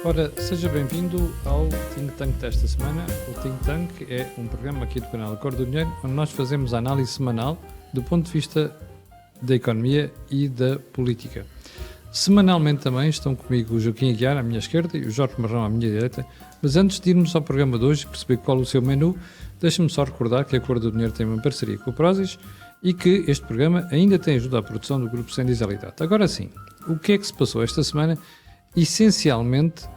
Ora, seja bem-vindo ao Think Tank desta semana. O Think Tank é um programa aqui do canal Acordo do Dinheiro, onde nós fazemos a análise semanal do ponto de vista da economia e da política. Semanalmente também estão comigo o Joaquim Aguiar à minha esquerda e o Jorge Marrão à minha direita. Mas antes de irmos ao programa de hoje e perceber qual é o seu menu, deixe-me só recordar que a Acordo do Dinheiro tem uma parceria com o Prozis e que este programa ainda tem ajuda à produção do Grupo Sem Disalidade. Agora sim, o que é que se passou esta semana? Essencialmente,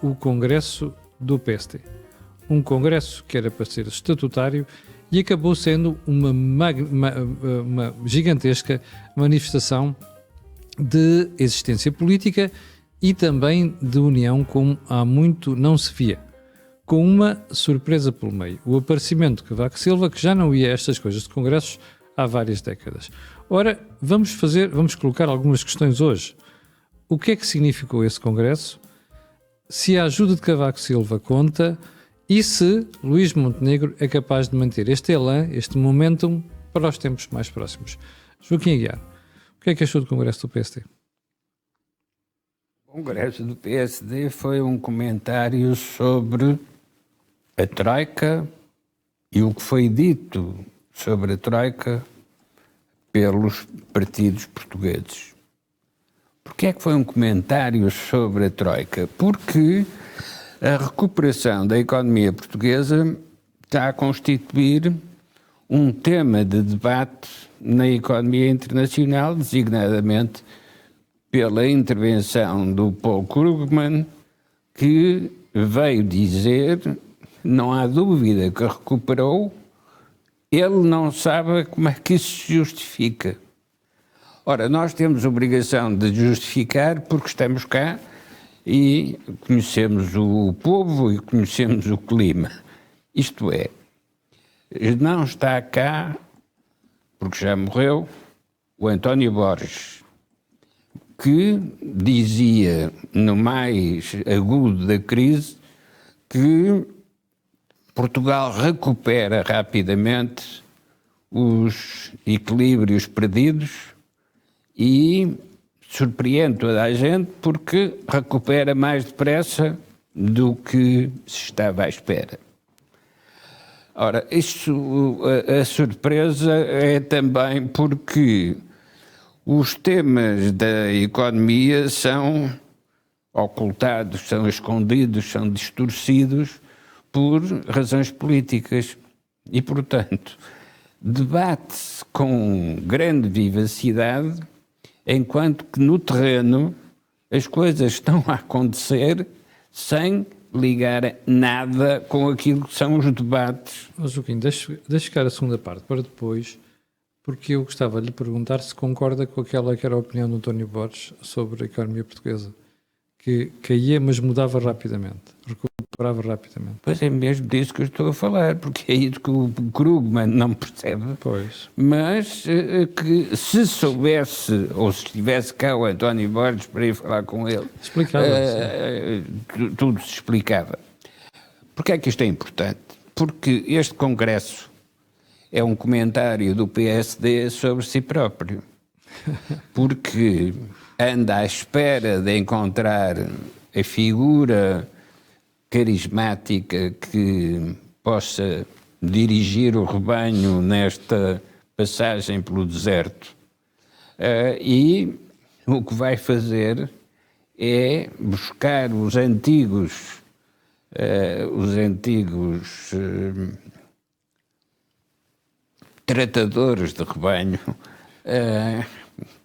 o congresso do PST. Um congresso que era para ser estatutário e acabou sendo uma gigantesca manifestação de existência política e também de união como há muito não se via. Com uma surpresa pelo meio, o aparecimento de Cavaco Silva, que já não ia a estas coisas de congressos há várias décadas. Ora, vamos colocar algumas questões hoje. O que é que significou esse congresso? Se a ajuda de Cavaco Silva conta e se Luís Montenegro é capaz de manter este elan, este momentum, para os tempos mais próximos. Joaquim Aguiar, o que é que achou do congresso do PSD? O congresso do PSD foi um comentário sobre a Troika e o que foi dito sobre a Troika pelos partidos portugueses. Porquê é que foi um comentário sobre a Troika? Porque a recuperação da economia portuguesa está a constituir um tema de debate na economia internacional, designadamente pela intervenção do Paul Krugman, que veio dizer, não há dúvida que recuperou, ele não sabe como é que isso se justifica. Ora, nós temos a obrigação de justificar porque estamos cá e conhecemos o povo e conhecemos o clima. Isto é, não está cá, porque já morreu, o António Borges, que dizia, no mais agudo da crise, que Portugal recupera rapidamente os equilíbrios perdidos e surpreende toda a gente porque recupera mais depressa do que se estava à espera. Ora, a surpresa é também porque os temas da economia são ocultados, são escondidos, são distorcidos por razões políticas e, portanto, debate-se com grande vivacidade, enquanto que no terreno as coisas estão a acontecer sem ligar nada com aquilo que são os debates. Mas, Joaquim, deixe ficar a segunda parte para depois, porque eu gostava de lhe perguntar se concorda com aquela que era a opinião do António Borges sobre a economia portuguesa, que caía, mas mudava rapidamente, recuperava rapidamente. Pois é mesmo disso que eu estou a falar, porque é isso que o Krugman não percebe. Pois. Mas que se soubesse, ou se estivesse cá o António Borges para ir falar com ele, explicava tudo se explicava. Porquê é que isto é importante? Porque este congresso é um comentário do PSD sobre si próprio. Porque anda à espera de encontrar a figura carismática que possa dirigir o rebanho nesta passagem pelo deserto. E o que vai fazer é buscar os antigos tratadores de rebanho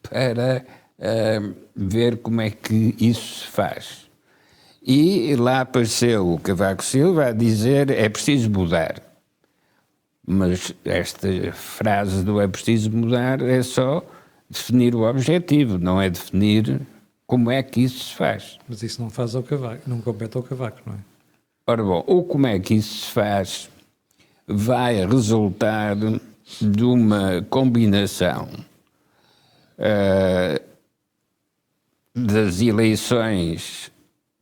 para ver como é que isso se faz. E lá apareceu o Cavaco Silva a dizer é preciso mudar. Mas esta frase do é preciso mudar é só definir o objetivo, não é definir como é que isso se faz. Mas isso não faz ao Cavaco, não compete ao Cavaco, não é? Ora bom, ou como é que isso se faz vai resultar de uma combinação das eleições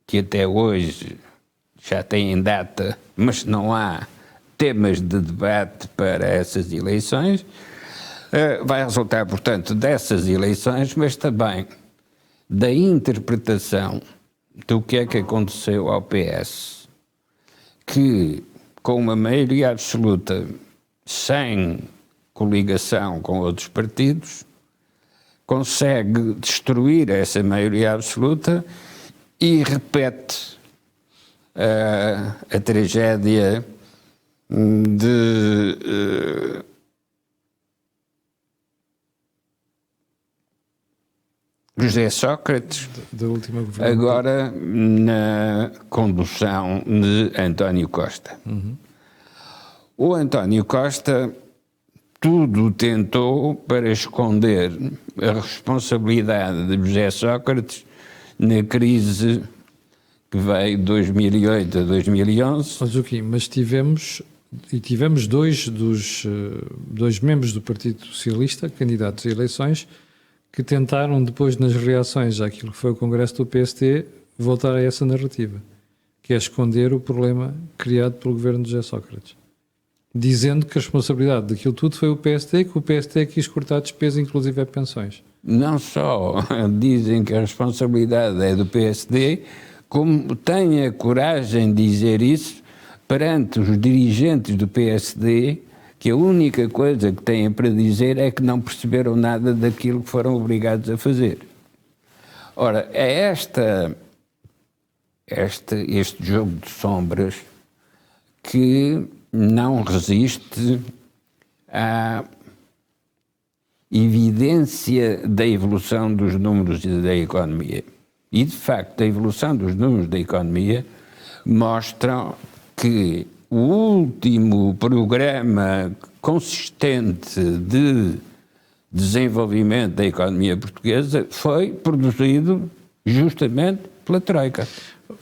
que até hoje já têm data, mas não há temas de debate para essas eleições, vai resultar, portanto, dessas eleições, mas também da interpretação do que é que aconteceu ao PS, que com uma maioria absoluta, sem coligação com outros partidos, consegue destruir essa maioria absoluta e repete a tragédia de José Sócrates, da última governação. agora na condução de António Costa. O António Costa tudo tentou para esconder a responsabilidade de José Sócrates na crise que veio de 2008 a 2011. Ó Joaquim, mas tivemos dois membros do Partido Socialista, candidatos a eleições, que tentaram depois, nas reações àquilo que foi o Congresso do PSD, voltar a essa narrativa, que é esconder o problema criado pelo governo de José Sócrates, dizendo que a responsabilidade daquilo tudo foi o PSD, que o PSD quis cortar despesas, inclusive a pensões. Não só dizem que a responsabilidade é do PSD, como têm a coragem de dizer isso perante os dirigentes do PSD, que a única coisa que têm para dizer é que não perceberam nada daquilo que foram obrigados a fazer. Ora, é este jogo de sombras que não resiste à evidência da evolução dos números da economia. E, de facto, a evolução dos números da economia mostram que o último programa consistente de desenvolvimento da economia portuguesa foi produzido justamente pela Troika.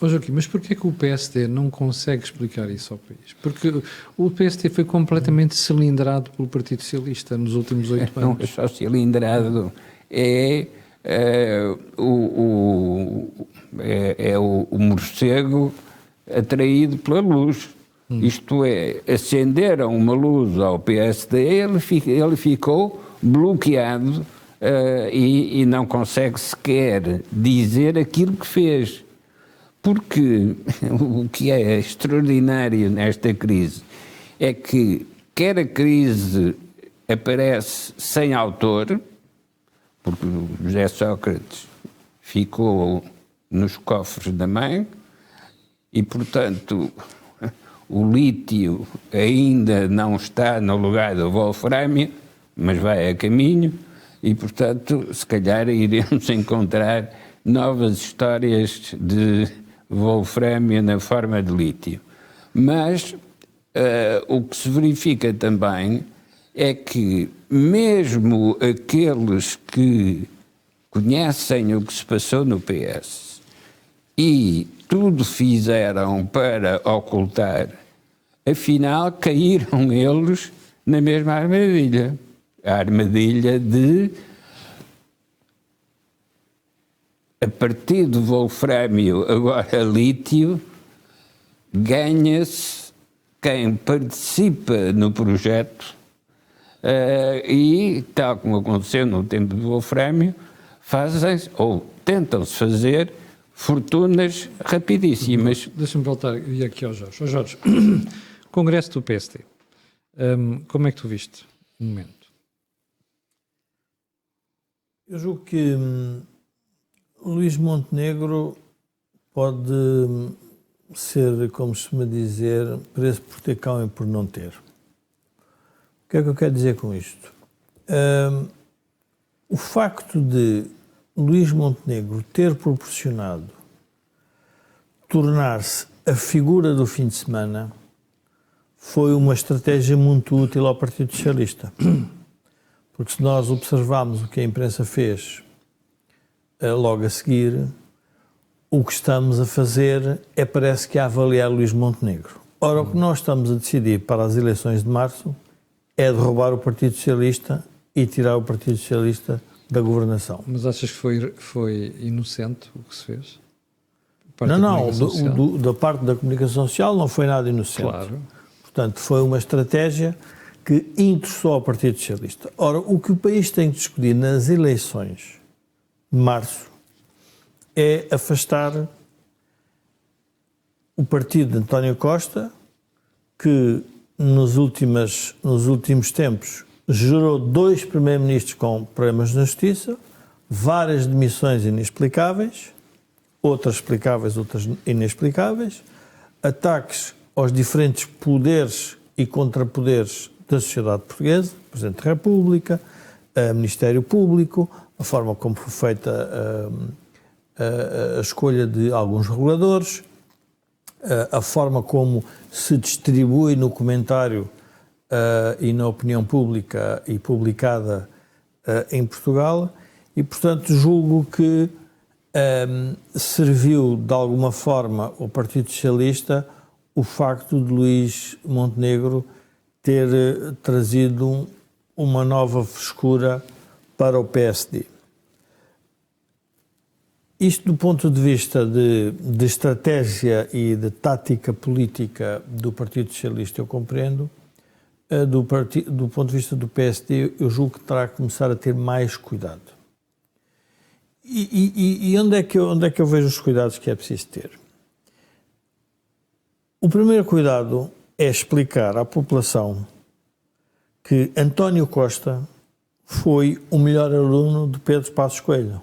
Ô Joaquim, mas porquê que o PSD não consegue explicar isso ao país? Porque o PSD foi completamente cilindrado pelo Partido Socialista nos últimos 8 anos. Não é só cilindrado, é o morcego atraído pela luz. Isto é, acenderam uma luz ao PSD, ele ficou bloqueado e não consegue sequer dizer aquilo que fez. Porque o que é extraordinário nesta crise é que quer a crise aparece sem autor, porque José Sócrates ficou nos cofres da mãe e, portanto, o lítio ainda não está no lugar do wolframio, mas vai a caminho e, portanto, se calhar iremos encontrar novas histórias de wolframio na forma de lítio. Mas o que se verifica também é que mesmo aqueles que conhecem o que se passou no PS e tudo fizeram para ocultar, afinal caíram eles na mesma armadilha. A armadilha de, a partir do wolframio, agora lítio, ganha-se quem participa no projeto e, tal como aconteceu no tempo do wolframio, fazem ou tentam-se fazer fortunas rapidíssimas. Deixa-me voltar e aqui ao Jorge. Jorge, Congresso do PSD, como é que tu viste no momento? Eu julgo que Luís Montenegro pode ser, como se me dizer, preso por ter cão e por não ter. O que é que eu quero dizer com isto? O facto de Luís Montenegro ter proporcionado tornar-se a figura do fim de semana foi uma estratégia muito útil ao Partido Socialista. Porque se nós observarmos o que a imprensa fez logo a seguir, o que estamos a fazer parece que a avaliar Luís Montenegro. Ora, o que nós estamos a decidir para as eleições de março é derrubar o Partido Socialista e tirar o Partido Socialista da governação. Mas achas que foi inocente o que se fez? Não, da parte da comunicação social não foi nada inocente. Claro. Portanto, foi uma estratégia que interessou ao Partido Socialista. Ora, o que o país tem que discutir nas eleições de março é afastar o partido de António Costa, que nos últimos tempos gerou 2 primeiros-ministros com problemas na justiça, várias demissões inexplicáveis, outras explicáveis, outras inexplicáveis, ataques aos diferentes poderes e contrapoderes da sociedade portuguesa, Presidente da República, Ministério Público, a forma como foi feita a escolha de alguns reguladores, a forma como se distribui no comentário e na opinião pública e publicada em Portugal, e, portanto, julgo que serviu de alguma forma ao Partido Socialista o facto de Luís Montenegro ter trazido uma nova frescura para o PSD. Isto do ponto de vista de estratégia e de tática política do Partido Socialista eu compreendo. Do ponto de vista do PSD, eu julgo que terá que começar a ter mais cuidado. E onde é que eu vejo os cuidados que é preciso ter? O primeiro cuidado é explicar à população que António Costa foi o melhor aluno de Pedro Passos Coelho,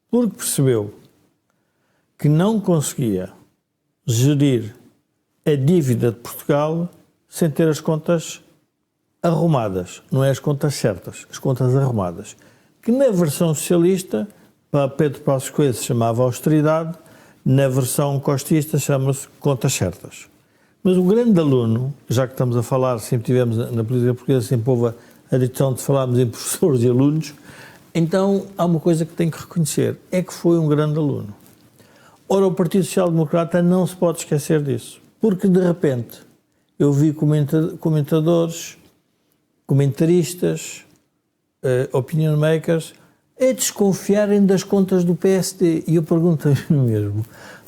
porque percebeu que não conseguia gerir a dívida de Portugal sem ter as contas arrumadas, não é as contas certas, as contas arrumadas, que na versão socialista, para Pedro Passos Coelho se chamava austeridade, na versão costista chama-se contas certas. Mas o grande aluno, já que estamos a falar, sempre tivemos na política portuguesa, sempre houve a tradição de falarmos em professores e alunos, então há uma coisa que tenho que reconhecer, é que foi um grande aluno. Ora, o Partido Social Democrata não se pode esquecer disso, porque de repente eu vi comentadores, comentaristas, opinion makers, a desconfiarem das contas do PSD. E eu pergunto-me mesmo,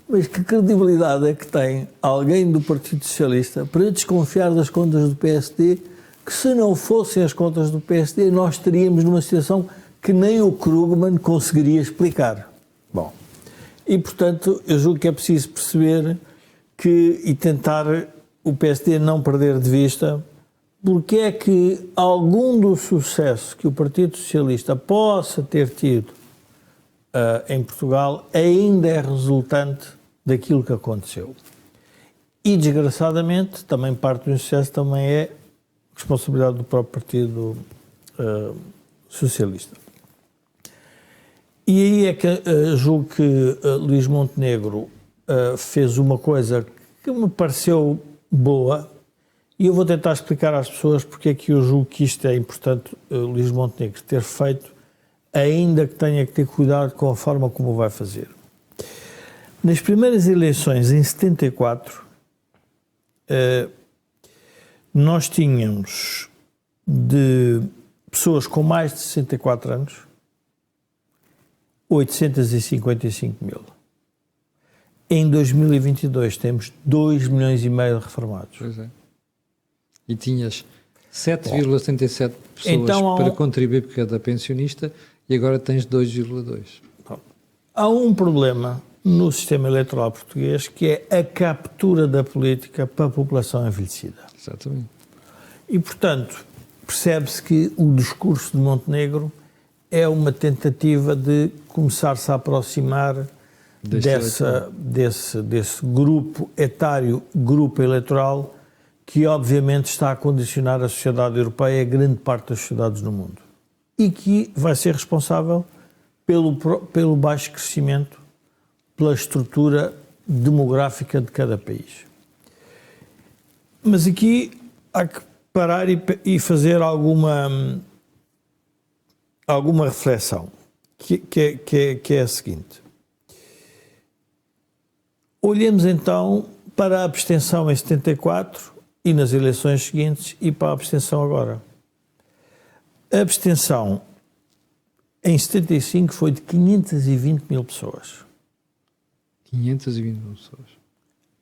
mas que credibilidade é que tem alguém do Partido Socialista para desconfiar das contas do PSD, que se não fossem as contas do PSD, nós estaríamos numa situação que nem o Krugman conseguiria explicar. Bom, e portanto eu julgo que é preciso perceber e tentar o PSD não perder de vista porque é que algum do sucesso que o Partido Socialista possa ter tido em Portugal ainda é resultante daquilo que aconteceu. E, desgraçadamente, também parte do sucesso também é responsabilidade do próprio Partido Socialista. E aí é que julgo que Luís Montenegro fez uma coisa que me pareceu boa, e eu vou tentar explicar às pessoas porque é que eu julgo que isto é importante, Luís Montenegro ter feito, ainda que tenha que ter cuidado com a forma como o vai fazer. Nas primeiras eleições, em 74, nós tínhamos de pessoas com mais de 64 anos, 855 mil. Em 2022 temos 2 milhões e meio de reformados. Pois é. E tinhas 7,77 pessoas então, para contribuir por cada pensionista e agora tens 2,2. Há um problema no sistema eleitoral português que é a captura da política para a população envelhecida. Exatamente. E, portanto, percebe-se que o discurso de Montenegro é uma tentativa de começar-se a aproximar desse grupo etário, grupo eleitoral, que obviamente está a condicionar a sociedade europeia e a grande parte das sociedades no mundo. E que vai ser responsável pelo baixo crescimento, pela estrutura demográfica de cada país. Mas aqui há que parar e fazer alguma reflexão, que é a seguinte. Olhemos então para a abstenção em 74 e nas eleições seguintes e para a abstenção agora. A abstenção em 75 foi de 520 mil pessoas. 520 mil pessoas.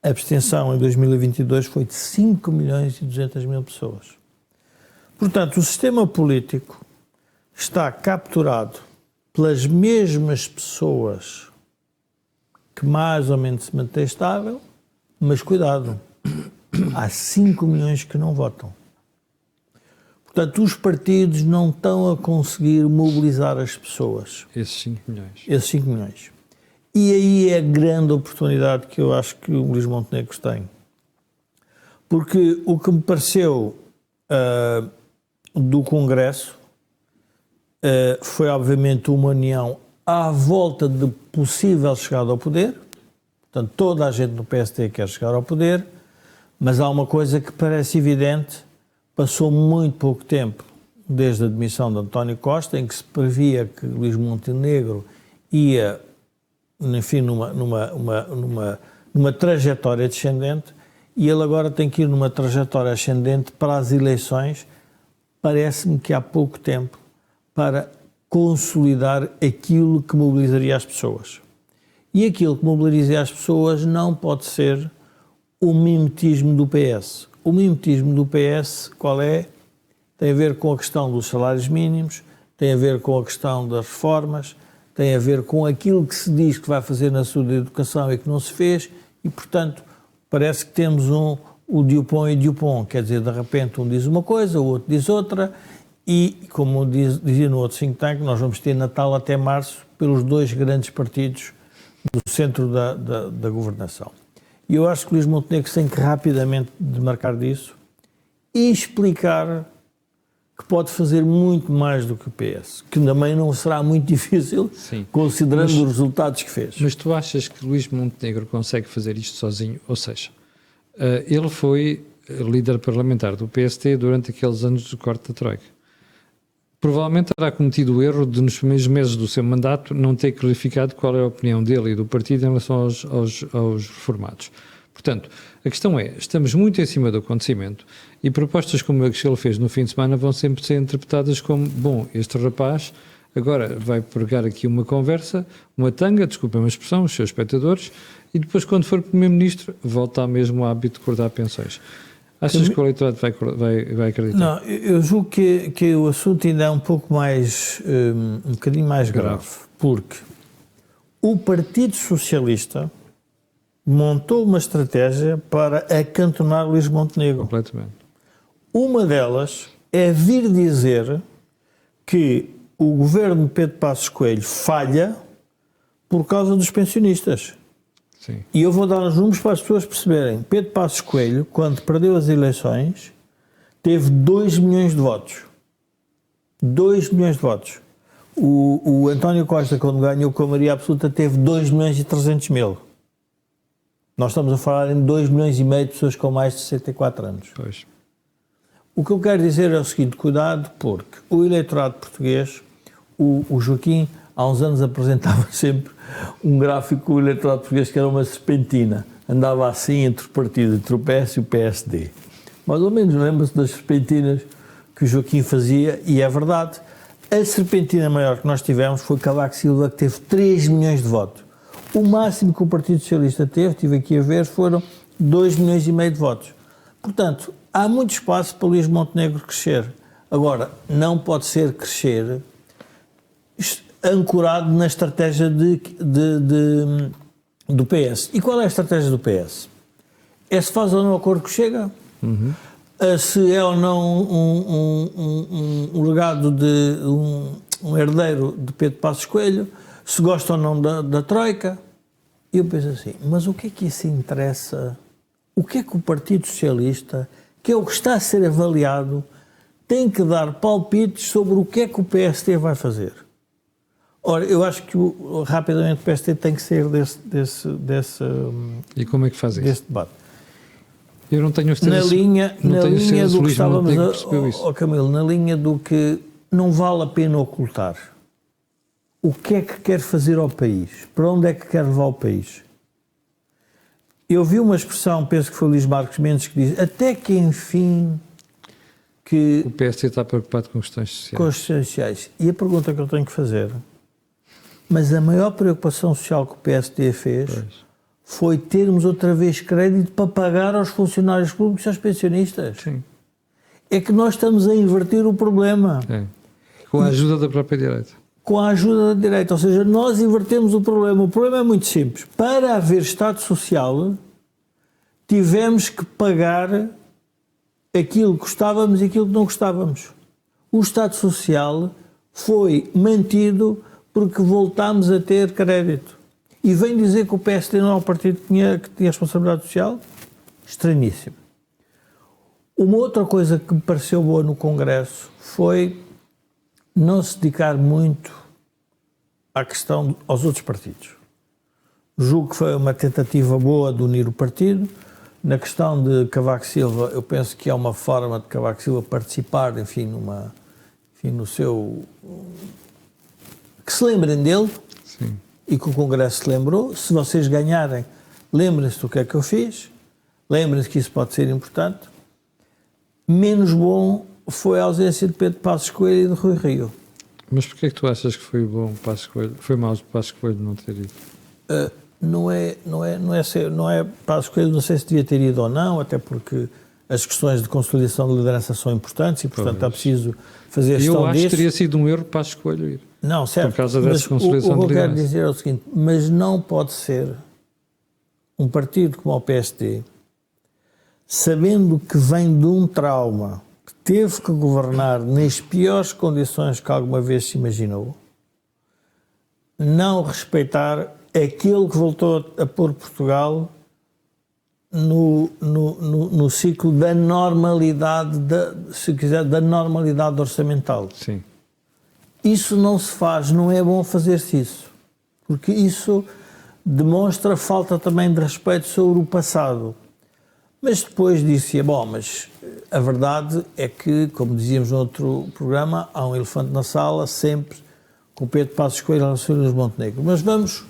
A abstenção em 2022 foi de 5 milhões e 200 mil pessoas. Portanto, o sistema político está capturado pelas mesmas pessoas que mais ou menos se mantém estável, Mas cuidado, há 5 milhões que não votam. Portanto, os partidos não estão a conseguir mobilizar as pessoas. Esses 5 milhões. Esses 5 milhões. E aí é a grande oportunidade que eu acho que o Luís Montenegro tem. Porque o que me pareceu do Congresso foi, obviamente, uma união à volta de possível chegada ao poder. Portanto, toda a gente no PSD quer chegar ao poder, mas há uma coisa que parece evidente: passou muito pouco tempo desde a demissão de António Costa, em que se previa que Luís Montenegro ia, enfim, numa trajetória descendente, e ele agora tem que ir numa trajetória ascendente para as eleições. Parece-me que há pouco tempo para consolidar aquilo que mobilizaria as pessoas. E aquilo que mobilizaria as pessoas não pode ser o mimetismo do PS. O mimetismo do PS, qual é? Tem a ver com a questão dos salários mínimos, tem a ver com a questão das reformas, tem a ver com aquilo que se diz que vai fazer na saúde e educação e que não se fez, e, portanto, parece que temos o Dupont e Dupont, quer dizer, de repente um diz uma coisa, o outro diz outra, e, como dizia no outro think tank, nós vamos ter Natal até março pelos 2 grandes partidos do centro da governação. E eu acho que Luís Montenegro tem que rapidamente demarcar disso e explicar que pode fazer muito mais do que o PS, que também não será muito difícil, sim, considerando os resultados que fez. Mas tu achas que Luís Montenegro consegue fazer isto sozinho? Ou seja, ele foi líder parlamentar do PST durante aqueles anos do corte da Troika. Provavelmente terá cometido o erro de, nos primeiros meses do seu mandato, não ter clarificado qual é a opinião dele e do partido em relação aos reformados. Portanto, a questão é, estamos muito em cima do acontecimento e propostas como a que ele fez no fim de semana vão sempre ser interpretadas como, bom, este rapaz agora vai pregar aqui uma conversa, uma tanga, desculpem a expressão, os seus espectadores, e depois, quando for Primeiro-Ministro, volta ao mesmo hábito de cortar pensões. Achas que o eleitorado vai acreditar? Não, eu julgo que o assunto ainda é um pouco mais, um bocadinho mais grave, porque o Partido Socialista montou uma estratégia para acantonar Luís Montenegro. Completamente. Uma delas é vir dizer que o governo de Pedro Passos Coelho falha por causa dos pensionistas. Sim. E eu vou dar os números para as pessoas perceberem. Pedro Passos Coelho, quando perdeu as eleições, teve 2 milhões de votos. 2 milhões de votos. O António Costa, quando ganhou com a maioria absoluta, teve 2 milhões e 300 mil. Nós estamos a falar em 2 milhões e meio de pessoas com mais de 64 anos. Pois. O que eu quero dizer é o seguinte: cuidado, porque o eleitorado português, o Joaquim, há uns anos apresentava sempre um gráfico do eleitorado português que era uma serpentina. Andava assim entre o partido, entre o PS e o PSD. Mais ou menos lembra-se das serpentinas que o Joaquim fazia, e é verdade. A serpentina maior que nós tivemos foi Cavaco Silva, que teve 3 milhões de votos. O máximo que o Partido Socialista teve, estive aqui a ver, foram 2 milhões e meio de votos. Portanto, há muito espaço para Luís Montenegro crescer. Agora, não pode ser crescer ancorado na estratégia do PS. E qual é a estratégia do PS? É se faz ou não acordo que chega? Uhum. Se é ou não um legado de um herdeiro de Pedro Passos Coelho? Se gosta ou não da Troika? E eu penso assim, mas o que é que isso interessa? O que é que o Partido Socialista, que é o que está a ser avaliado, tem que dar palpites sobre o que é que o PST vai fazer? Ora, eu acho que rapidamente o PST tem que sair desse e como é que faz isso? Debate. Eu não tenho certeza. Na linha do que estávamos Camilo, na linha do que não vale a pena ocultar. O que é que quer fazer ao país? Para onde é que quer levar o país? Eu vi uma expressão, penso que foi Luís Marques Mendes, que diz, até que enfim que... O PSD está preocupado com questões sociais. Com as sociais. E a pergunta que eu tenho que fazer, mas a maior preocupação social que o PSD fez foi termos outra vez crédito para pagar aos funcionários públicos e aos pensionistas. Sim. É que nós estamos a inverter o problema. É. Com a ajuda da própria direita. Com a ajuda da direita, ou seja, nós invertemos o problema. O problema é muito simples. Para haver Estado Social, tivemos que pagar aquilo que gostávamos e aquilo que não gostávamos. O Estado Social foi mantido porque voltámos a ter crédito. E vem dizer que o PSD não é um partido que tinha responsabilidade social? Estranhíssimo. Uma outra coisa que me pareceu boa no Congresso foi não se dedicar muito à questão aos outros partidos. Julgo que foi uma tentativa boa de unir o partido. Na questão de Cavaco Silva, eu penso que é uma forma de Cavaco Silva participar, enfim, no seu... que se lembrem dele. Sim. E que o Congresso se lembrou. Se vocês ganharem, lembrem-se do que é que eu fiz, lembrem-se que isso pode ser importante. Menos bom foi a ausência de Pedro Passos Coelho e de Rui Rio. Mas porquê é que tu achas que foi bom Passos Coelho? Foi mau Passos Coelho não ter ido? Não é Passos Coelho, não sei se devia ter ido ou não, até porque as questões de consolidação de liderança são importantes e, portanto, é preciso fazer a gestão disso. Eu acho que teria sido um erro Passos Coelho ir. Não, certo. Por causa dessa consolidação o que eu de quero liderança. dizer é o seguinte, mas não pode ser um partido como o PSD, sabendo que vem de um trauma, que teve que governar nas piores condições que alguma vez se imaginou, não respeitar aquilo que voltou a pôr Portugal no ciclo da normalidade, se quiser, da normalidade orçamental. Sim. Isso não se faz, não é bom fazer-se isso, porque isso demonstra falta também de respeito sobre o passado. Mas depois disse, bom, mas a verdade é que, como dizíamos no outro programa, há um elefante na sala, sempre com Pedro Passos Coelho e Alexandre Montenegro. Mas vamos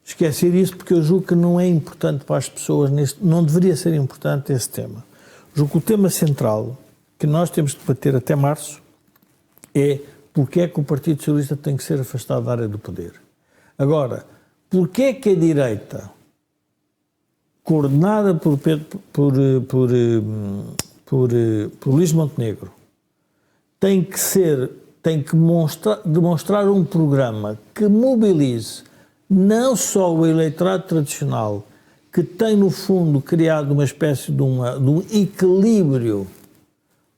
esquecer isso, porque eu julgo que não é importante para as pessoas, não deveria ser importante esse tema. Julgo que o tema central que nós temos de debater até março é porque é que o Partido Socialista tem que ser afastado da área do poder. Agora, porque é que a direita, coordenada por Luís Montenegro, tem que demonstrar um programa que mobilize não só o eleitorado tradicional, que tem no fundo criado uma espécie de um equilíbrio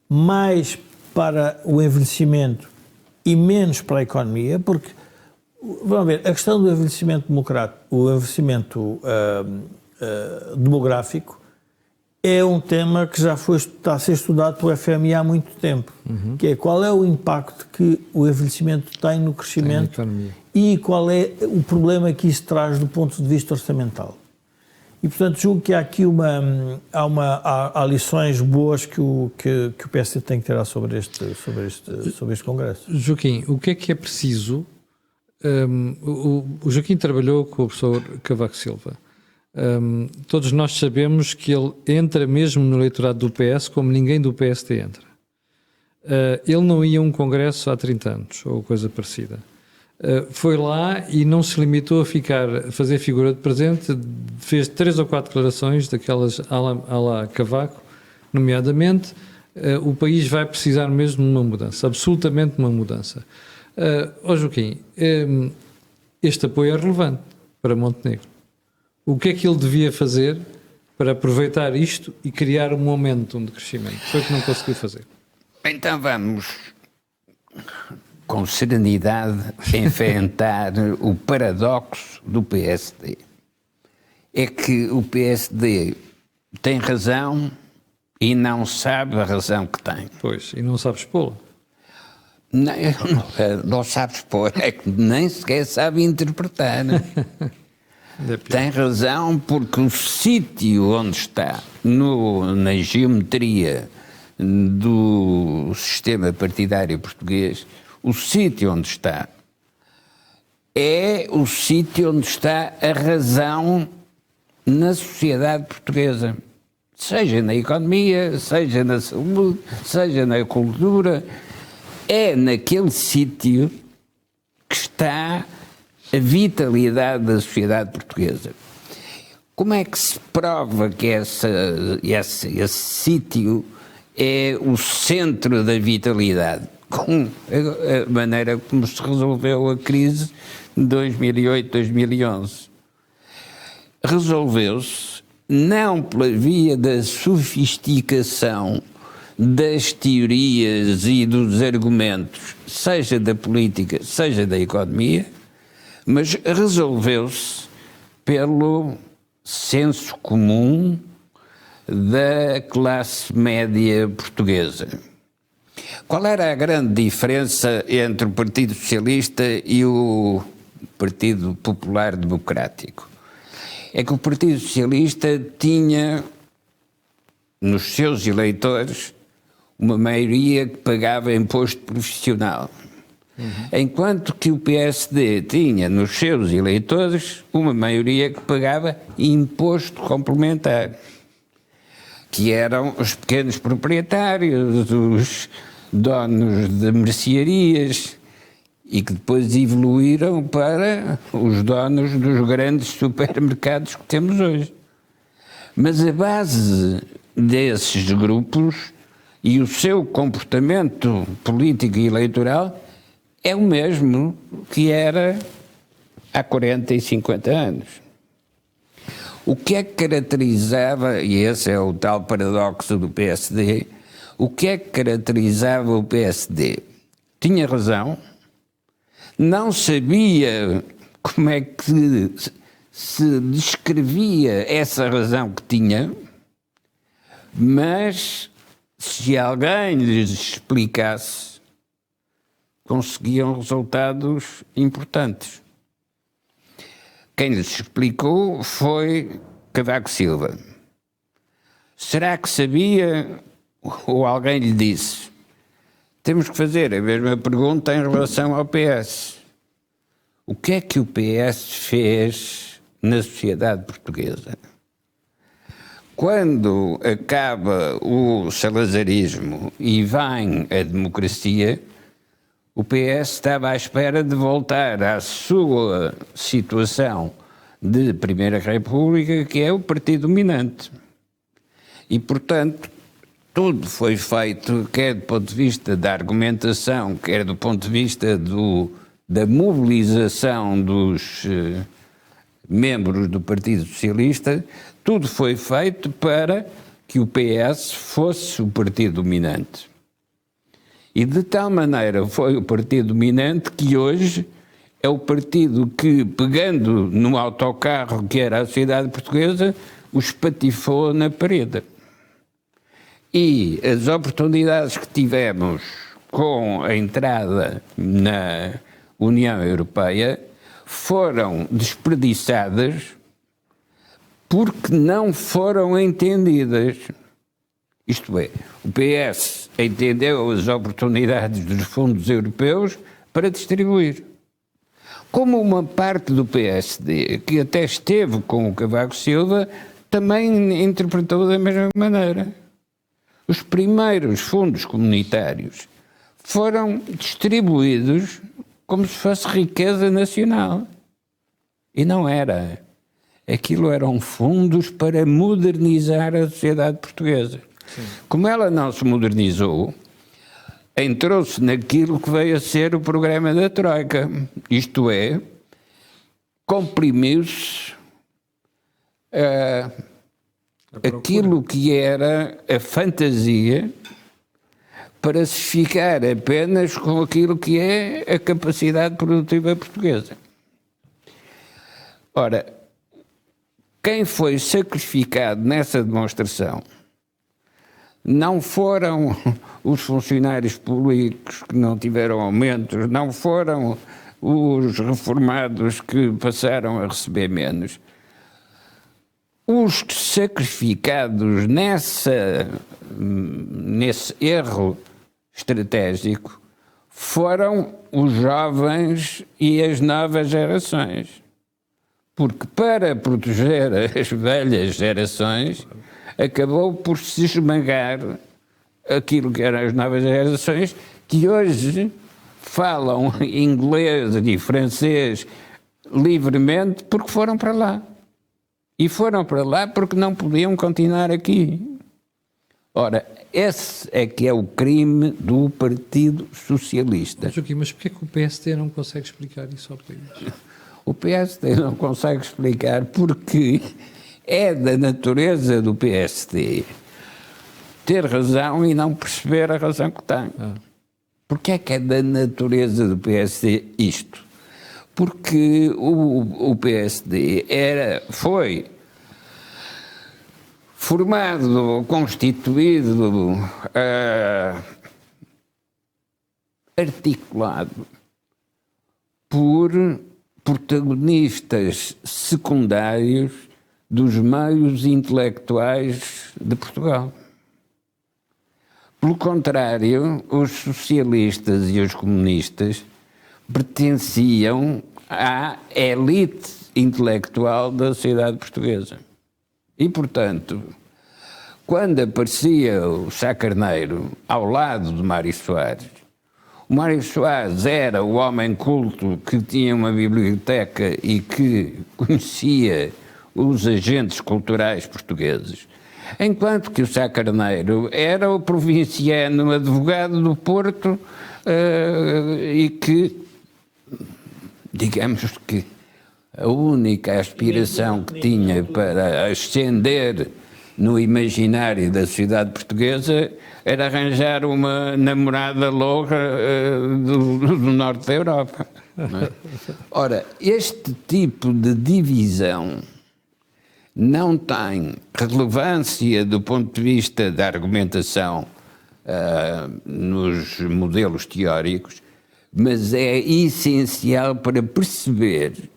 mais para o envelhecimento e menos para a economia, porque, vamos ver, a questão do envelhecimento demográfico é um tema que já está a ser estudado pelo FMI há muito tempo, que é qual é o impacto que o envelhecimento tem no crescimento e qual é o problema que isso traz do ponto de vista orçamental. E, portanto, julgo que há aqui há lições boas que o PSD tem que tirar sobre este Congresso. Joaquim, o que é preciso? O Joaquim trabalhou com o professor Cavaco Silva. Todos nós sabemos que ele entra mesmo no eleitorado do PS como ninguém do PSD entra. Ele não ia a um congresso há 30 anos, ou coisa parecida. Foi lá e não se limitou a fazer figura de presente, fez 3 ou 4 declarações daquelas à la Cavaco, nomeadamente, o país vai precisar mesmo de uma mudança, absolutamente uma mudança. Joaquim, este apoio é relevante para Montenegro. O que é que ele devia fazer para aproveitar isto e criar um momentum de crescimento? Foi o que não conseguiu fazer. Então vamos, com serenidade, enfrentar o paradoxo do PSD. É que o PSD tem razão e não sabe a razão que tem. Pois, e não sabe expô-la. Não sabe expor, é que nem sequer sabe interpretar. Tem razão, porque o sítio onde está, na geometria do sistema partidário português, o sítio onde está é o sítio onde está a razão na sociedade portuguesa. Seja na economia, seja na saúde, seja na cultura, é naquele sítio que está a vitalidade da sociedade portuguesa. Como é que se prova que esse sítio é o centro da vitalidade? Com a maneira como se resolveu a crise de 2008, 2011. Resolveu-se não pela via da sofisticação das teorias e dos argumentos, seja da política, seja da economia, mas resolveu-se pelo senso comum da classe média portuguesa. Qual era a grande diferença entre o Partido Socialista e o Partido Popular Democrático? É que o Partido Socialista tinha nos seus eleitores uma maioria que pagava imposto profissional, enquanto que o PSD tinha nos seus eleitores uma maioria que pagava imposto complementar, que eram os pequenos proprietários, os donos de mercearias, e que depois evoluíram para os donos dos grandes supermercados que temos hoje. Mas a base desses grupos e o seu comportamento político e eleitoral é o mesmo que era há 40 e 50 anos. O que é que caracterizava, e esse é o tal paradoxo do PSD, o que é que caracterizava o PSD? Tinha razão, não sabia como é que se descrevia essa razão que tinha, mas se alguém lhes explicasse, conseguiam resultados importantes. Quem lhes explicou foi Cavaco Silva. Será que sabia, ou alguém lhe disse? Temos que fazer a mesma pergunta em relação ao PS. O que é que o PS fez na sociedade portuguesa? Quando acaba o salazarismo e vem a democracia, o PS estava à espera de voltar à sua situação de Primeira República, que é o partido dominante. E, portanto, tudo foi feito, quer do ponto de vista da argumentação, quer do ponto de vista da mobilização dos membros do Partido Socialista, tudo foi feito para que o PS fosse o partido dominante. E de tal maneira foi o partido dominante que hoje é o partido que, pegando no autocarro que era a sociedade portuguesa, o espatifou na parede. E as oportunidades que tivemos com a entrada na União Europeia foram desperdiçadas porque não foram entendidas. Isto é, o PS entendeu as oportunidades dos fundos europeus para distribuir. Como uma parte do PSD, que até esteve com o Cavaco Silva, também interpretou da mesma maneira. Os primeiros fundos comunitários foram distribuídos como se fosse riqueza nacional. E não era. Aquilo eram fundos para modernizar a sociedade portuguesa. Sim. Como ela não se modernizou, entrou-se naquilo que veio a ser o programa da Troika. Isto é, comprimiu-se aquilo que era a fantasia para se ficar apenas com aquilo que é a capacidade produtiva portuguesa. Ora, quem foi sacrificado nessa demonstração não foram os funcionários públicos que não tiveram aumentos, não foram os reformados que passaram a receber menos. Os sacrificados nesse erro estratégico foram os jovens e as novas gerações. Porque para proteger as velhas gerações, acabou por se esmagar aquilo que eram as novas gerações, que hoje falam inglês e francês livremente porque foram para lá. E foram para lá porque não podiam continuar aqui. Ora, esse é que é o crime do Partido Socialista. Mas porquê que o PSD não consegue explicar isso ao país? O PSD não consegue explicar porque é da natureza do PSD ter razão e não perceber a razão que tem. Porquê é que é da natureza do PSD isto? Porque o PSD foi formado, constituído, articulado por protagonistas secundários dos meios intelectuais de Portugal. Pelo contrário, os socialistas e os comunistas pertenciam à elite intelectual da sociedade portuguesa. E, portanto, quando aparecia o Sá Carneiro ao lado de Mário Soares, o Mário Soares era o homem culto que tinha uma biblioteca e que conhecia os agentes culturais portugueses, enquanto que o Sá Carneiro era o provinciano advogado do Porto e que, digamos que, a única aspiração que tinha para ascender no imaginário da sociedade portuguesa era arranjar uma namorada louca do norte da Europa. Não é? Ora, este tipo de divisão não tem relevância do ponto de vista da argumentação nos modelos teóricos, mas é essencial para perceber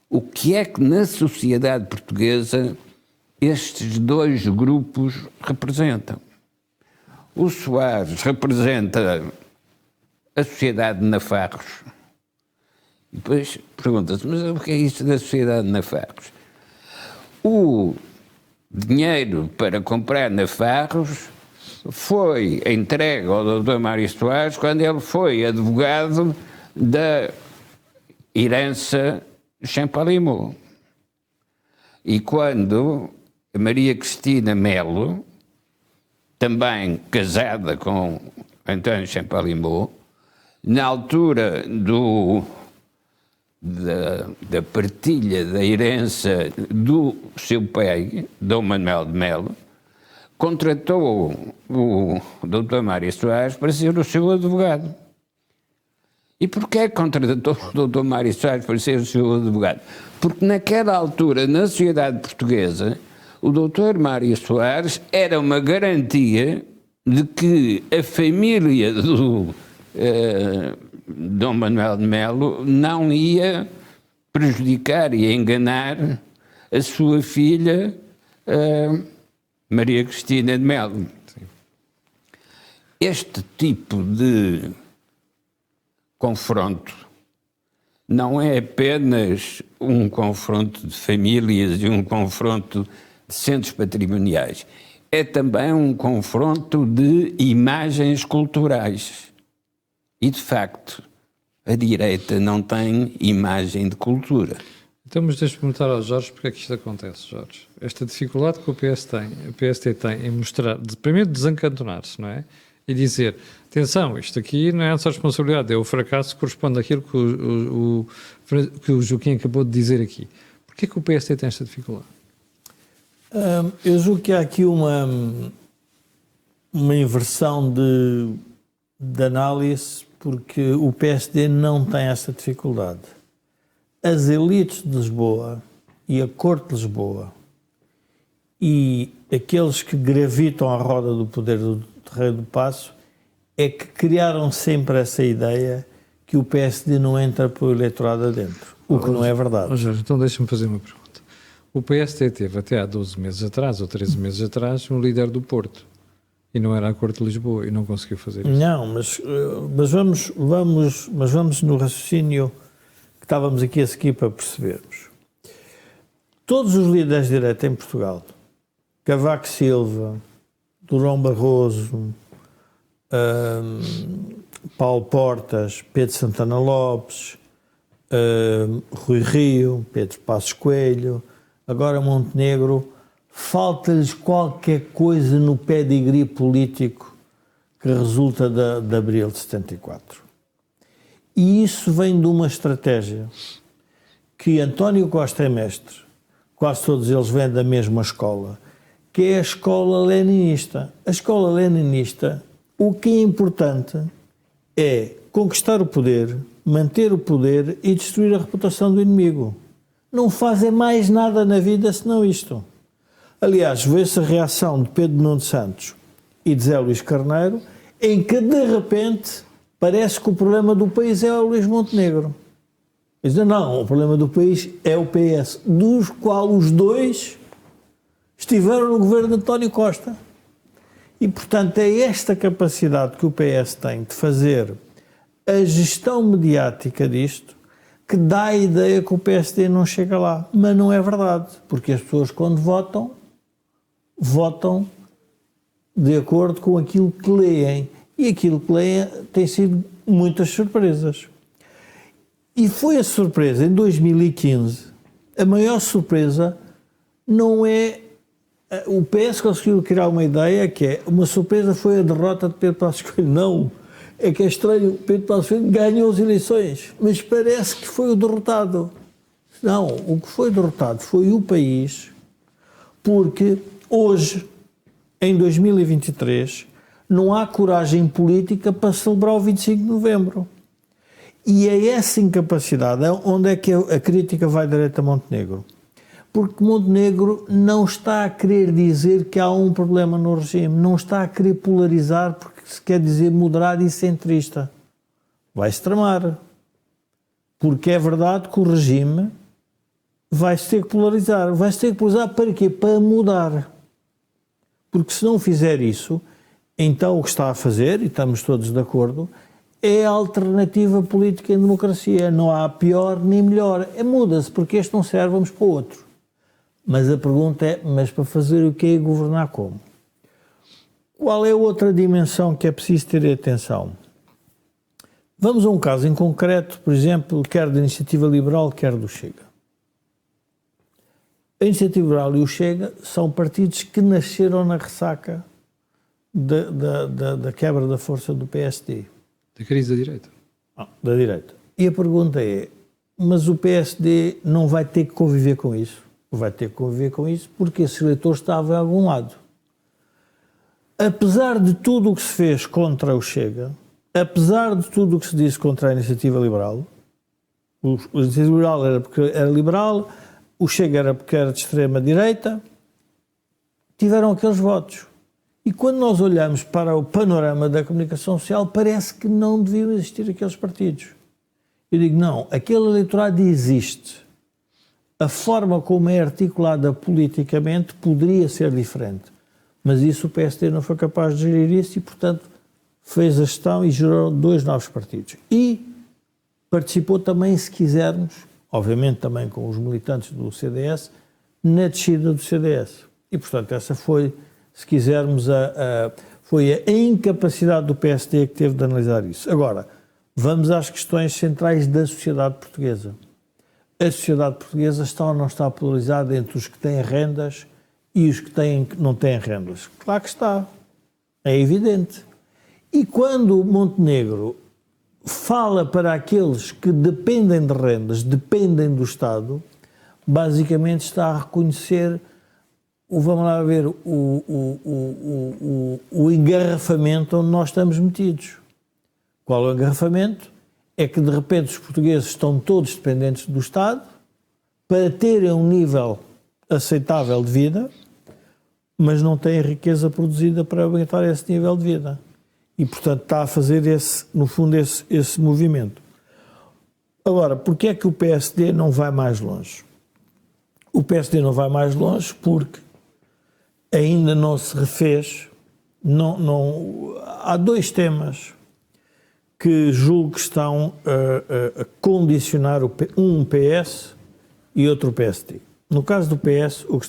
o que é que na sociedade portuguesa estes dois grupos representam. O Soares representa a sociedade de nafarros. E depois pergunta-se, mas o que é isso da sociedade de nafarros? O dinheiro para comprar nafarros foi entregue ao Dr. Mário Soares quando ele foi advogado da herança Champalimau. E quando a Maria Cristina Melo, também casada com António Champalimau, na altura da partilha da herança do seu pai, Dom Manuel de Melo, contratou o Dr. Mário Soares para ser o seu advogado. E porquê contratou o Dr. Mário Soares para ser o seu advogado? Porque naquela altura, na sociedade portuguesa, o Dr. Mário Soares era uma garantia de que a família do Dom Manuel de Melo não ia prejudicar e enganar a sua filha Maria Cristina de Melo. Este tipo de confronto não é apenas um confronto de famílias e um confronto de centros patrimoniais, é também um confronto de imagens culturais. E, de facto, a direita não tem imagem de cultura. Então, mas deixa-me perguntar ao Jorge porque é que isto acontece, Jorge. Esta dificuldade que o PSD tem em mostrar, primeiro desencantonar-se, não é? E dizer, atenção, isto aqui não é a nossa responsabilidade, é o fracasso que corresponde àquilo que o Joaquim acabou de dizer aqui. Porquê que o PSD tem esta dificuldade? Eu julgo que há aqui uma inversão de análise, porque o PSD não tem esta dificuldade. As elites de Lisboa e a Corte de Lisboa e aqueles que gravitam à roda do poder do Terreiro do Paço é que criaram sempre essa ideia que o PSD não entra pelo eleitorado adentro, o que não é verdade. Jorge, então deixa-me fazer uma pergunta. O PSD teve até há 12 meses atrás, ou 13 meses atrás, um líder do Porto. E não era a Corte de Lisboa, e não conseguiu fazer isso. Não, mas vamos no raciocínio que estávamos aqui a seguir para percebermos. Todos os líderes de direita em Portugal, Cavaco Silva, Durão Barroso, Paulo Portas, Pedro Santana Lopes, Rui Rio, Pedro Passos Coelho, agora Montenegro, falta-lhes qualquer coisa no pedigree político que resulta de Abril de 74. E isso vem de uma estratégia que António Costa é mestre quase todos eles vêm da mesma escola, que é a escola leninista. A escola leninista, o que é importante é conquistar o poder, manter o poder e destruir a reputação do inimigo. Não fazem mais nada na vida senão isto. Aliás, vê-se a reação de Pedro Nuno Santos e de Zé Luís Carneiro, em que de repente parece que o problema do país é o Luís Montenegro. Dizem, não, o problema do país é o PS, dos quais os dois estiveram no governo de António Costa. E, portanto, é esta capacidade que o PS tem de fazer a gestão mediática disto que dá a ideia que o PSD não chega lá. Mas não é verdade, porque as pessoas, quando votam, votam de acordo com aquilo que leem. E aquilo que leem tem sido muitas surpresas. E foi a surpresa, em 2015, a maior surpresa não é... O PS conseguiu criar uma ideia que é, uma surpresa foi a derrota de Pedro Passos Coelho. Não, é que é estranho, Pedro Passos Coelho ganhou as eleições, mas parece que foi o derrotado. Não, o que foi derrotado foi o país, porque hoje, em 2023, não há coragem política para celebrar o 25 de novembro. E é essa incapacidade onde é que a crítica vai direto a Montenegro. Porque Montenegro não está a querer dizer que há um problema no regime, não está a querer polarizar porque se quer dizer moderado e centrista. Vai-se tramar. Porque é verdade que o regime vai-se ter que polarizar. Vai-se ter que polarizar para quê? Para mudar. Porque se não fizer isso, então o que está a fazer, e estamos todos de acordo, é a alternativa política em democracia. Não há pior nem melhor. Muda-se, porque este não serve, vamos para o outro. Mas a pergunta é, mas para fazer o quê e governar como? Qual é a outra dimensão que é preciso ter atenção? Vamos a um caso em concreto, por exemplo, quer da Iniciativa Liberal, quer do Chega. A Iniciativa Liberal e o Chega são partidos que nasceram na ressaca da quebra da força do PSD. Da crise da direita. Da direita. E a pergunta é, mas o PSD não vai ter que conviver com isso? Vai ter que conviver com isso porque esse eleitor estava em algum lado. Apesar de tudo o que se fez contra o Chega, apesar de tudo o que se disse contra a Iniciativa Liberal, a Iniciativa Liberal era porque era liberal, o Chega era porque era de extrema-direita, tiveram aqueles votos. E quando nós olhamos para o panorama da comunicação social, parece que não deviam existir aqueles partidos. Eu digo, não, aquele eleitorado existe. A forma como é articulada politicamente poderia ser diferente. Mas isso o PSD não foi capaz de gerir isso e, portanto, fez a gestão e gerou 2 novos partidos. E participou também, se quisermos, obviamente também com os militantes do CDS, na descida do CDS. E, portanto, essa foi, se quisermos, foi a incapacidade do PSD que teve de analisar isso. Agora, vamos às questões centrais da sociedade portuguesa. A sociedade portuguesa está ou não está polarizada entre os que têm rendas e os que não têm rendas? Claro que está. É evidente. E quando Montenegro fala para aqueles que dependem de rendas, dependem do Estado, basicamente está a reconhecer, vamos lá ver, o engarrafamento onde nós estamos metidos. Qual é o engarrafamento? É que de repente os portugueses estão todos dependentes do Estado para terem um nível aceitável de vida, mas não têm riqueza produzida para aumentar esse nível de vida. E, portanto, está a fazer, no fundo, esse movimento. Agora, porquê é que o PSD não vai mais longe? O PSD não vai mais longe porque ainda não se refez. Há 2 temas que julgo que estão a condicionar um PS e outro PSD. No caso do PS, o que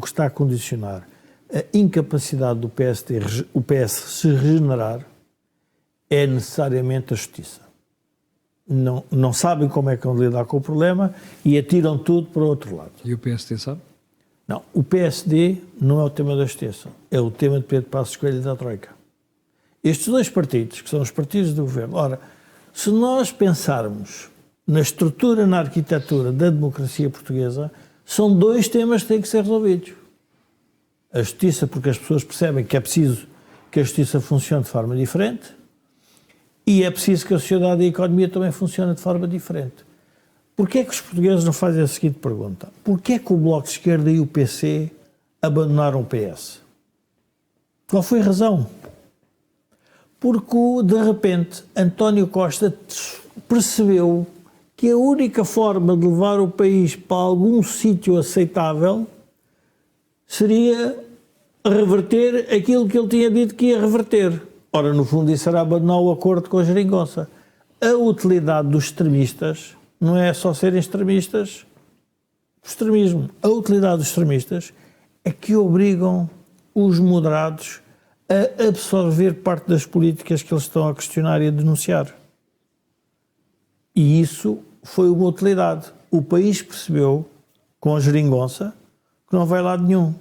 está a condicionar a incapacidade do PSD, o PS se regenerar, é necessariamente a justiça. Não sabem como é que vão lidar com o problema e atiram tudo para o outro lado. E o PSD sabe? Não, o PSD não é o tema da justiça, é o tema de Pedro Passos Coelho e da Troika. Estes 2 partidos, que são os partidos do governo, ora, se nós pensarmos na estrutura, na arquitetura da democracia portuguesa, São dois temas que têm que ser resolvidos. A justiça, porque as pessoas percebem que é preciso que a justiça funcione de forma diferente, e é preciso que a sociedade e a economia também funcionem de forma diferente. Porquê é que os portugueses não fazem a seguinte pergunta? Porquê é que o Bloco de Esquerda e o PC abandonaram o PS? Qual foi a razão? Porque, de repente, António Costa percebeu que a única forma de levar o país para algum sítio aceitável seria reverter aquilo que ele tinha dito que ia reverter. Ora, no fundo, isso era abandonar o acordo com a geringonça. A utilidade dos extremistas não é só serem extremistas, o extremismo. A utilidade dos extremistas é que obrigam os moderados a absorver parte das políticas que eles estão a questionar e a denunciar. E isso foi uma utilidade. O país percebeu, com a geringonça, que não vai lá de nenhum.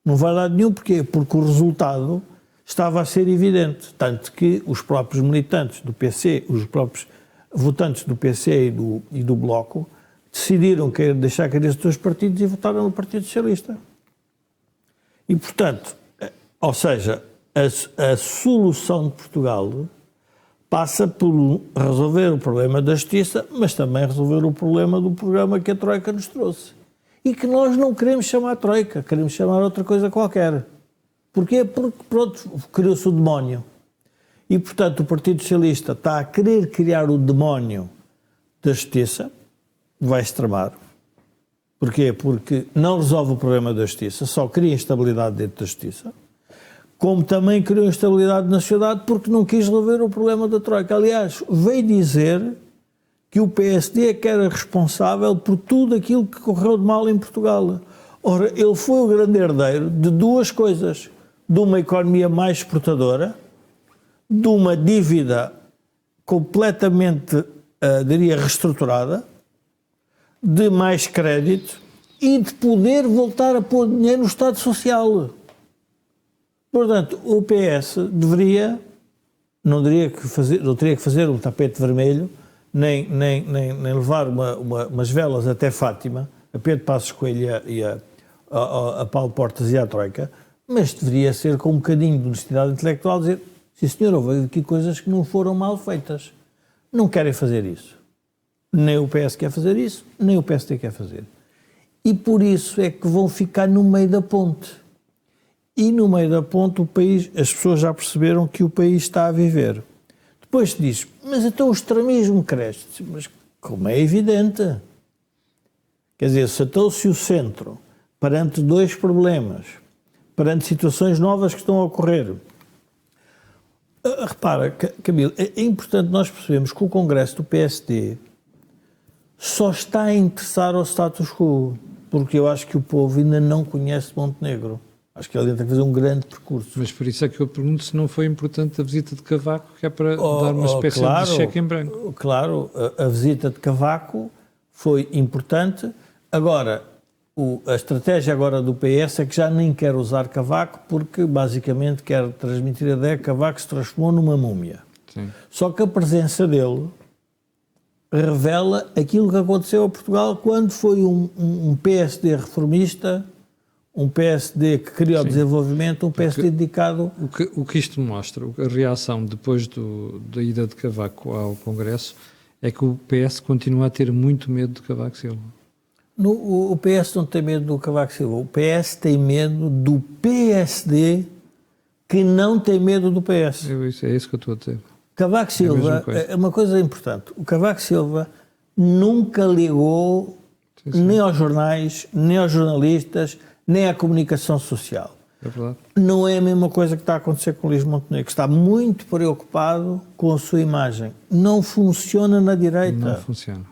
Não vai lá de nenhum porquê? Porque o resultado estava a ser evidente. Tanto que os próprios militantes do PC, os próprios votantes do PC e do Bloco, decidiram deixar cair os dois partidos e votaram no Partido Socialista. E, portanto, ou seja, a solução de Portugal passa por resolver o problema da justiça, mas também resolver o problema do programa que a Troika nos trouxe. E que nós não queremos chamar Troika, queremos chamar outra coisa qualquer. Porquê? Porque, pronto, criou-se o demónio. E, portanto, o Partido Socialista está a querer criar o demónio da justiça, vai-se tramar. Porquê? Porque não resolve o problema da justiça, só cria instabilidade dentro da justiça, como também criou instabilidade na sociedade porque não quis resolver o problema da Troika. Aliás, veio dizer que o PSD é que era responsável por tudo aquilo que correu de mal em Portugal. Ora, ele foi o grande herdeiro de duas coisas: de uma economia mais exportadora, de uma dívida completamente, diria, reestruturada, de mais crédito e de poder voltar a pôr dinheiro no Estado Social. Portanto, o PS não teria que fazer um tapete vermelho, nem levar umas velas até Fátima, a Pedro Passos Coelho e a Paulo Portas e à Troika, mas deveria ser com um bocadinho de honestidade intelectual, dizer: sim senhor, houve aqui coisas que não foram mal feitas. Não querem fazer isso. Nem o PS quer fazer isso, nem o PSD quer fazer. E por isso é que vão ficar no meio da ponte. E no meio da ponte as pessoas já perceberam que o país está a viver. Depois se diz: mas então o extremismo cresce. Mas como é evidente. Quer dizer, se o centro, perante dois problemas, perante situações novas que estão a ocorrer. Repara, Camilo, é importante nós percebermos que o Congresso do PSD só está a interessar ao status quo, porque eu acho que o povo ainda não conhece Montenegro. Acho que ele tem que fazer um grande percurso. Mas por isso é que eu pergunto se não foi importante a visita de Cavaco, que é para dar uma espécie de cheque em branco. Claro, a visita de Cavaco foi importante. Agora, a estratégia agora do PS é que já nem quer usar Cavaco, porque basicamente quer transmitir a ideia que Cavaco se transformou numa múmia. Sim. Só que a presença dele revela aquilo que aconteceu a Portugal quando foi um PSD reformista, um PSD que queria o desenvolvimento, um PSD dedicado... O que isto mostra, a reação depois da ida de Cavaco ao Congresso, é que o PS continua a ter muito medo de Cavaco Silva. O PS não tem medo do Cavaco Silva, o PS tem medo do PSD que não tem medo do PS. É isso que eu estou a dizer. Cavaco Silva, é uma coisa importante, o Cavaco Silva nunca ligou nem aos jornais, nem aos jornalistas, nem à comunicação social. É verdade. Não é a mesma coisa que está a acontecer com o Luís Montenegro, que está muito preocupado com a sua imagem. Não funciona na direita. Não funciona.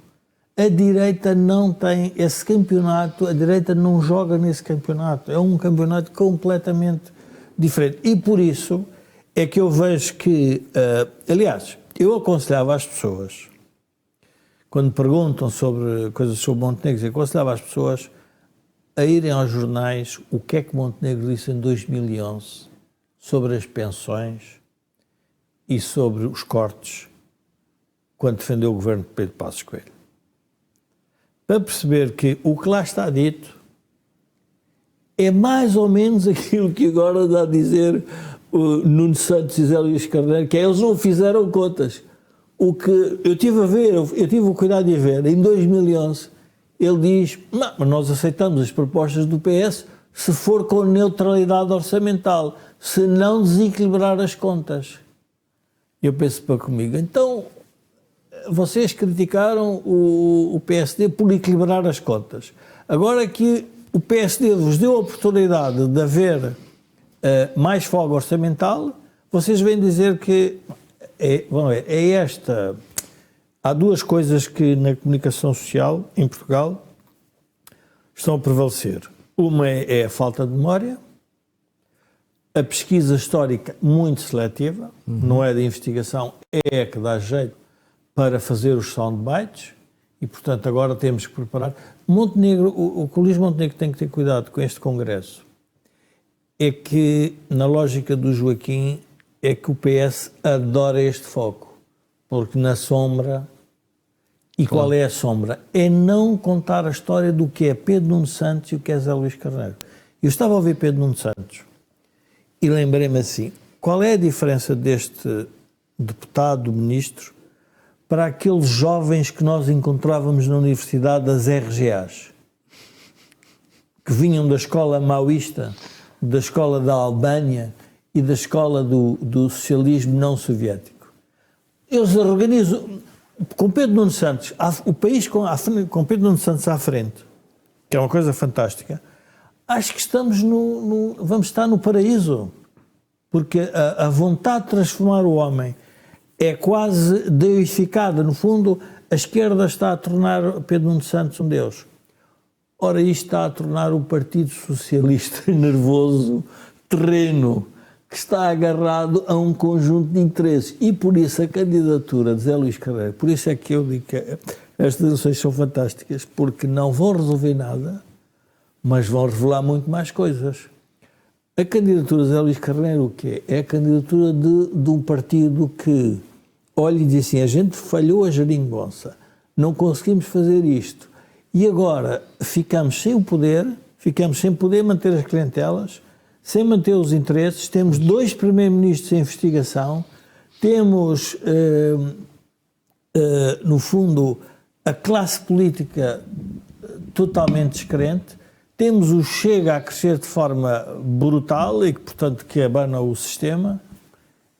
A direita não tem esse campeonato, a direita não joga nesse campeonato. É um campeonato completamente diferente. E por isso é que eu vejo que... aliás, eu aconselhava às pessoas, quando perguntam sobre coisas sobre Montenegro, eu aconselhava às pessoas a irem aos jornais o que é que Montenegro disse em 2011 sobre as pensões e sobre os cortes quando defendeu o governo de Pedro Passos Coelho. para perceber que o que lá está dito é mais ou menos aquilo que agora dá a dizer o Nuno Santos e Zé Luís Carneiro, que é, eles não fizeram contas. O que eu tive a ver, eu tive o cuidado de ver, em 2011, ele diz, não, mas nós aceitamos as propostas do PS se for com neutralidade orçamental, se não desequilibrar as contas. Eu penso para comigo, então, vocês criticaram o PSD por equilibrar as contas. Agora que o PSD vos deu a oportunidade de haver mais folga orçamental, vocês vêm dizer que é esta. Há duas coisas que na comunicação social em Portugal estão a prevalecer. Uma é a falta de memória, a pesquisa histórica muito seletiva, não é de investigação, é a que dá jeito para fazer os soundbites, e portanto agora temos que preparar. Montenegro, o que o Luís Montenegro tem que ter cuidado com este Congresso é que, na lógica do Joaquim, é que o PS adora este foco, porque na sombra, e qual é a sombra? É não contar a história do que é Pedro Nuno Santos e o que é Zé Luís Carneiro. Eu estava a ouvir Pedro Nuno Santos e lembrei-me assim, qual é a diferença deste deputado, ministro, para aqueles jovens que nós encontrávamos na Universidade das RGAs, que vinham da escola maoísta, da escola da Albânia e da escola do socialismo não soviético. Eles organizam, com Pedro Nuno Santos, o país com Pedro Nuno Santos à frente, que é uma coisa fantástica, acho que estamos vamos estar no paraíso, porque a vontade de transformar o homem é quase deificada. No fundo, a esquerda está a tornar Pedro Nuno Santos um deus. Ora, isto está a tornar o Partido Socialista nervoso, terreno, que está agarrado a um conjunto de interesses. E por isso a candidatura de Zé Luís Carneiro, por isso é que eu digo que estas eleições são fantásticas, porque não vão resolver nada, mas vão revelar muito mais coisas. A candidatura de Zé Luís Carneiro, o quê? É a candidatura de um partido que olha e diz assim, a gente falhou a geringonça, não conseguimos fazer isto, e agora ficamos sem o poder, ficamos sem poder manter as clientelas, sem manter os interesses, temos 2 primeiros-ministros em investigação, temos, no fundo, a classe política totalmente descrente, temos o Chega a crescer de forma brutal e que, portanto, que abana o sistema.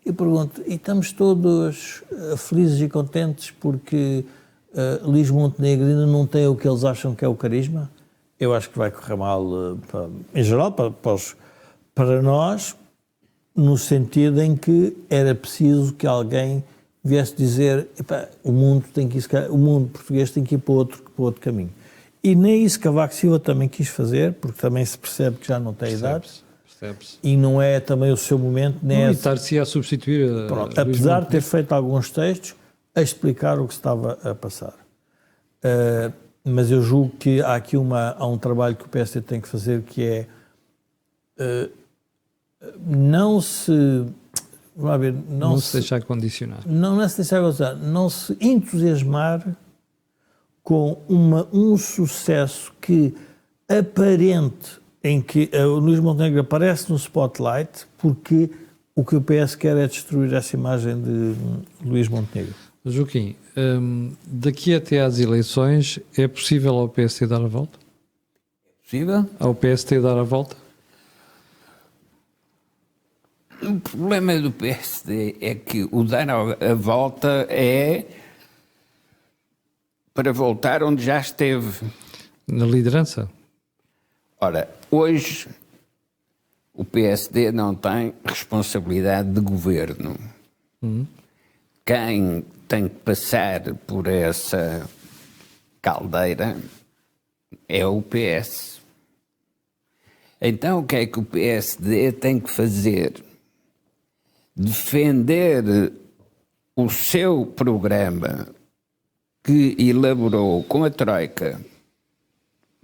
E pergunto, e estamos todos felizes e contentes porque Luís Montenegro ainda não tem o que eles acham que é o carisma? Eu acho que vai correr mal, em geral, para nós, no sentido em que era preciso que alguém viesse dizer o mundo português tem que ir para outro caminho. E nem isso Cavaco Silva também quis fazer, porque também se percebe que já não tem idade. Percebe-se. E não é também o seu momento. Nem não, estar-se a substituir. Pronto, apesar de ter feito alguns textos a explicar o que estava a passar. Mas eu julgo que há aqui há um trabalho que o PSD tem que fazer, que é não se deixar condicionar. Não se deixar condicionar. Não se entusiasmar com um sucesso que aparente, em que o Luís Montenegro aparece no spotlight, porque o que o PS quer é destruir essa imagem de Luís Montenegro. Joaquim, daqui até às eleições, é possível ao PSD dar a volta? Possível? Ao PSD dar a volta? O problema do PSD é que o dar a volta é para voltar onde já esteve. Na liderança? Ora, hoje o PSD não tem responsabilidade de governo. Quem tem que passar por essa caldeira é o PS. Então o que é que o PSD tem que fazer? Defender o seu programa que elaborou com a Troika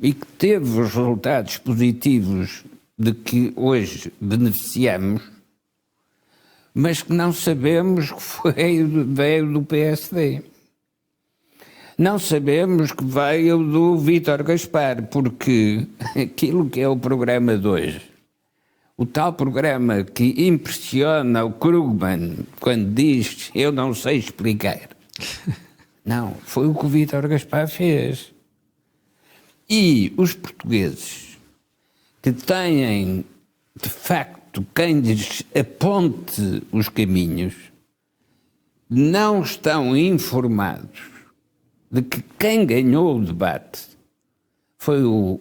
e que teve os resultados positivos de que hoje beneficiamos, mas que não sabemos que veio do PSD. Não sabemos que veio do Vítor Gaspar, porque aquilo que é o programa de hoje, o tal programa que impressiona o Krugman quando diz eu não sei explicar. Não, foi o que o Vítor Gaspar fez. E os portugueses que têm, de facto, quem lhes aponte os caminhos, não estão informados de que quem ganhou o debate foi o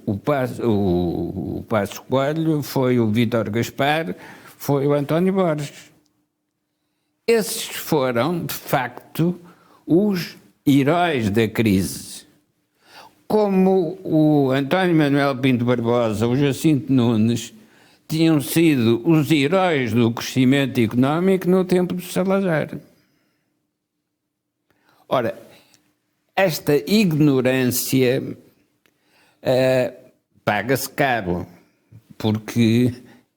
Passos Coelho, foi o Vítor Gaspar, foi o António Borges. Esses foram, de facto, os heróis da crise. Como o António Manuel Pinto Barbosa, o Jacinto Nunes, tinham sido os heróis do crescimento económico no tempo de Salazar. Ora, esta ignorância paga-se caro, porque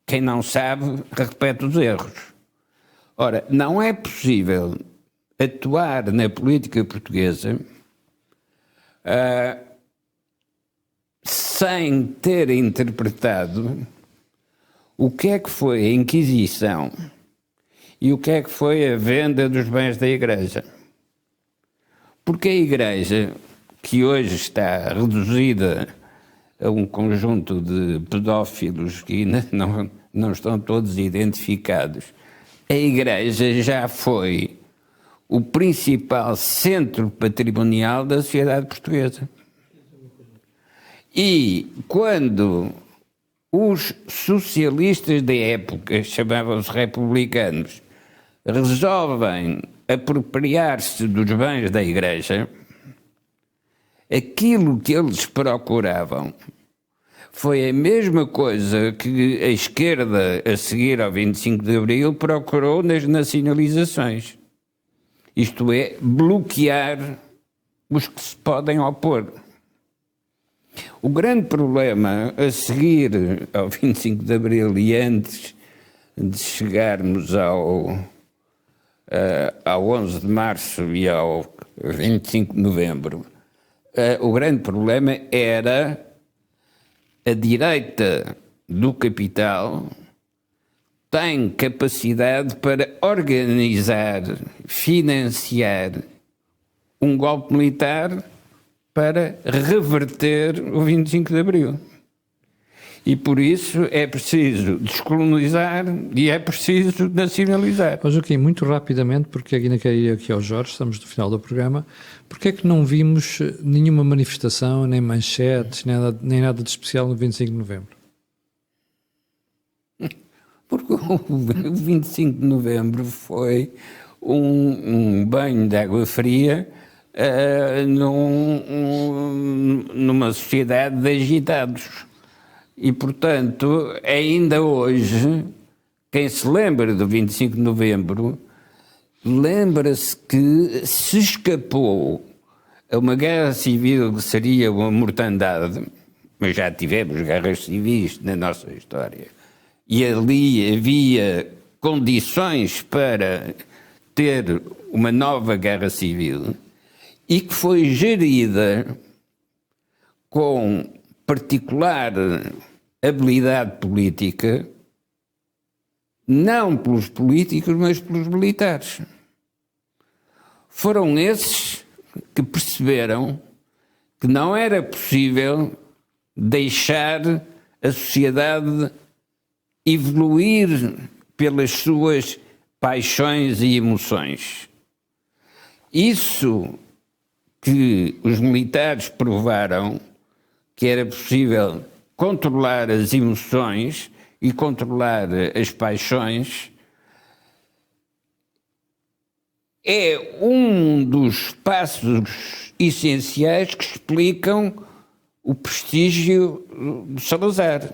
quem não sabe repete os erros. Ora, não é possível atuar na política portuguesa sem ter interpretado o que é que foi a Inquisição e o que é que foi a venda dos bens da Igreja. Porque a Igreja, que hoje está reduzida a um conjunto de pedófilos que não estão todos identificados, a Igreja já foi o principal centro patrimonial da sociedade portuguesa. E quando os socialistas da época, chamavam-se republicanos, resolvem apropriar-se dos bens da Igreja, aquilo que eles procuravam foi a mesma coisa que a esquerda, a seguir ao 25 de Abril, procurou nas nacionalizações. Isto é, bloquear os que se podem opor. O grande problema a seguir ao 25 de Abril e antes de chegarmos ao 11 de Março e ao 25 de Novembro, o grande problema era a direita do capital tem capacidade para organizar, financiar um golpe militar para reverter o 25 de Abril. E por isso é preciso descolonizar e é preciso nacionalizar. Ó Joaquim, muito rapidamente, porque ainda quero ir aqui ao Jorge, estamos no final do programa, porque é que não vimos nenhuma manifestação, nem manchetes, nem nada de especial no 25 de Novembro? Porque o 25 de Novembro foi um banho de água fria numa sociedade de agitados. E, portanto, ainda hoje, quem se lembra do 25 de Novembro, lembra-se que se escapou a uma guerra civil que seria uma mortandade, mas já tivemos guerras civis na nossa história, e ali havia condições para ter uma nova guerra civil, e que foi gerida com particular habilidade política, não pelos políticos, mas pelos militares. Foram esses que perceberam que não era possível deixar a sociedade evoluir pelas suas paixões e emoções. Isso que os militares provaram que era possível controlar as emoções e controlar as paixões, é um dos passos essenciais que explicam o prestígio de Salazar.